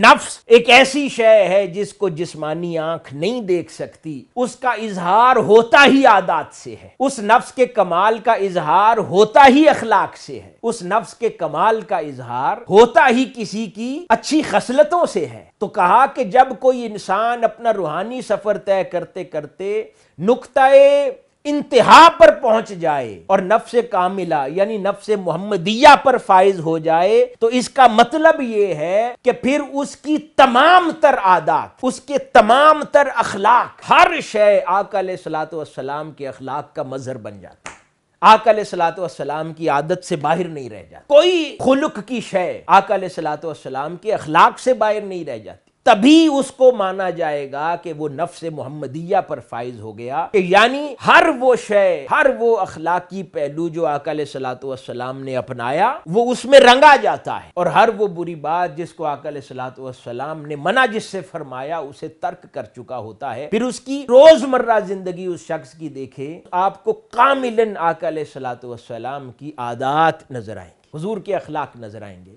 नफ्स एक ऐसी शय है जिसको जिस्मानी आंख नहीं देख सकती, उसका इजहार होता ही आदात से है, उस नफ्स के कमाल का इजहार होता ही अखलाक से है, उस नफ्स के कमाल का इजहार होता ही किसी की अच्छी खसलतों से है। तो कहा कि जब कोई इंसान अपना रूहानी सफर तय करते करते नुक्ताए इंतहा पर पहुंच जाए और नफ्से कामिला यानी नफ्से मोहम्मदिया पर फाइज हो जाए, तो इसका मतलब यह है कि फिर उसकी तमाम तर आदात, उसके तमाम तर अखलाक, हर शय आका अलैहिस्सलातु वस्सलाम के अखलाक का मजहर बन जाता है, आका अलैहिस्सलातु वस्सलाम की आदत से बाहर नहीं रह जाती। कोई खुलुक की शय आका अलैहिस्सलातु वस्सलाम के अखलाक से बाहर नहीं रह जाती, तभी उसको माना जाएगा कि वो नफ्स मोहम्मदिया पर फाइज हो गया, कि यानी हर वो शय, हर वो अखलाकी पहलू जो आका अलैहिस्सलातु वस्सलाम ने अपनाया वो उसमें रंगा जाता है, और हर वो बुरी बात जिसको आका अलैहिस्सलातु वस्सलाम ने मना जिससे फरमाया उसे तर्क कर चुका होता है। फिर उसकी रोजमर्रा जिंदगी उस शख्स की देखे, आपको कामिलन आका अलैहिस्सलातु वस्सलाम की आदात नजर आएंगे, हुजूर के अखलाक नजर आएंगे।